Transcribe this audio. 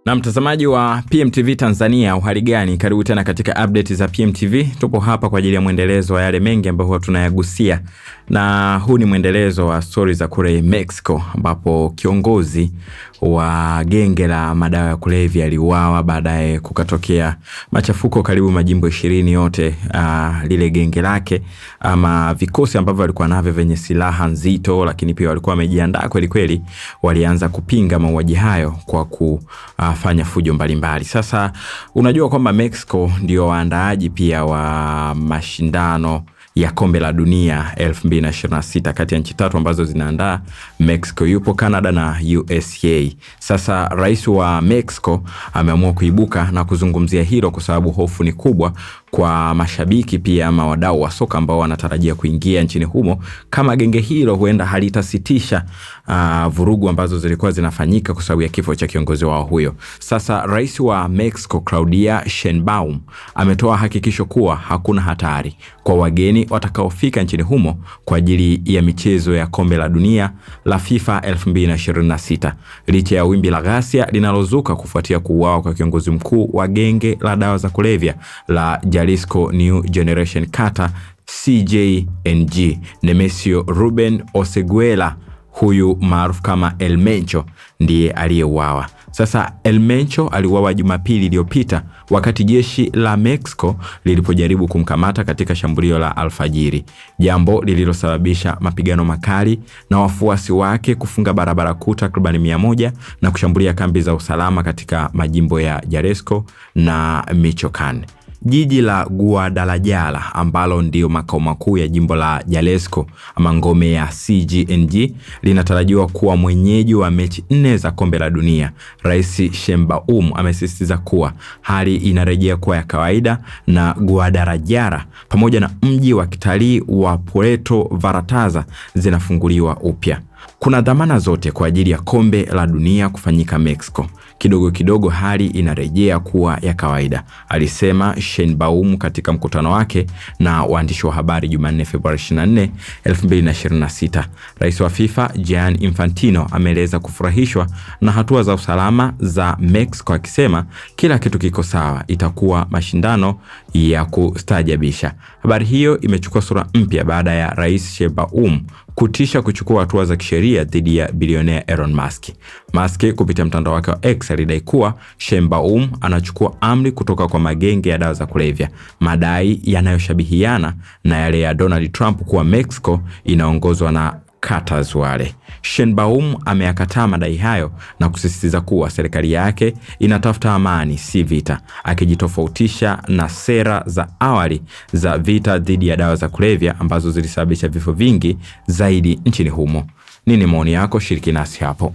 Na mtazamaji wa PMTV Tanzania, uhali gani? Karibu tena katika update za PMTV. Tupo hapa kwa ajili ya mwendelezo wa yale mengi ambayo huwa tunayagusia. Na huu ni mwendelezo wa stories za kule Mexico, ambapo kiongozi wa genge la madawa ya kulevya aliuawa, baadaye kukatokea machafuko karibu majimbo 20 yote. Lile genge lake ama vikosi ambavyo walikuwa navyo venye silaha nzito, lakini pia walikuwa wamejiandaa kweli kweli, walianza kupinga mauaji hayo kwa kufanya fujo mbalimbali. Sasa unajua kwamba Mexico ndio waandaaji pia wa mashindano ya kombe la dunia 2026. Kati ya nchi tatu ambazo zinaandaa, Mexico yupo, Canada na USA. Sasa rais wa Mexico ameamua kuibuka na kuzungumzia hilo kwa sababu hofu ni kubwa kwa mashabiki pia ama wadau wa soka ambao wanatarajia kuingia nchini humo kama genge hilo huenda halitasitisha vurugu ambazo zilikuwa zinafanyika kwa sababu ya kifo cha kiongozi wao huyo. Sasa rais wa Mexico Claudia Sheinbaum ametoa hakikisho kuwa hakuna hatari kwa wageni watakaofika nchini humo kwa ajili ya michezo ya kombe la dunia la FIFA 2026, licha ya wimbi la ghasia linalozuka kufuatia kuuawa kwa kiongozi mkuu wa genge la dawa za kulevya la Jalisco New Generation Cartel CJNG, Nemesio Ruben Oseguela, huyu maarufu kama El Mencho, ndiye aliyeuawa. Sasa El Mencho aliuawa Jumapili iliyopita wakati jeshi la Mexico lilipojaribu kumkamata katika shambulio la alfajiri, jambo lililosababisha mapigano makali na wafuasi wake kufunga barabara kuu takriban 100 na kushambulia kambi za usalama katika majimbo ya Jalisco na Michoacán. Jiji la Guadalajara ambalo ndio makao makuu ya jimbo la Jalisco ama ngome ya CJNG linatarajiwa kuwa mwenyeji wa mechi 4 za kombe la dunia. Rais Sheinbaum amesisitiza kuwa hali inarejea kuwa ya kawaida na Guadalajara pamoja na mji wa kitalii wa Puerto Vallarta zinafunguliwa upya. Kuna dhamana zote kwa ajili ya kombe la dunia kufanyika Mexico. Kidogo kidogo hali inarejea kuwa ya kawaida, alisema Sheinbaum katika mkutano wake na waandishi wa habari Jumanne Februari 24, 2026. Rais wa FIFA Gianni Infantino ameeleza kufurahishwa na hatua za usalama za Mexico, akisema kila kitu kiko sawa, itakuwa mashindano ya kustaajabisha. Habari hiyo imechukua sura mpya baada ya Rais Sheinbaum kutisha kuchukua hatua za kisheria dhidi ya bilionea Elon Musk. Musk kupitia mtandao wake wa X alidai kuwa Sheinbaum anachukua amri kutoka kwa magenge ya dawa za kulevya, madai yanayoshabihiana na yale ya Donald Trump kuwa Mexico inaongozwa na cartels wale. Sheinbaum ameyakataa madai hayo na kusisitiza kuwa serikali yake inatafuta amani, si vita, akijitofautisha na sera za awali za vita dhidi ya dawa za kulevya ambazo zilisababisha vifo vingi zaidi nchini humo. Nini maoni yako? Shiriki nasi hapo.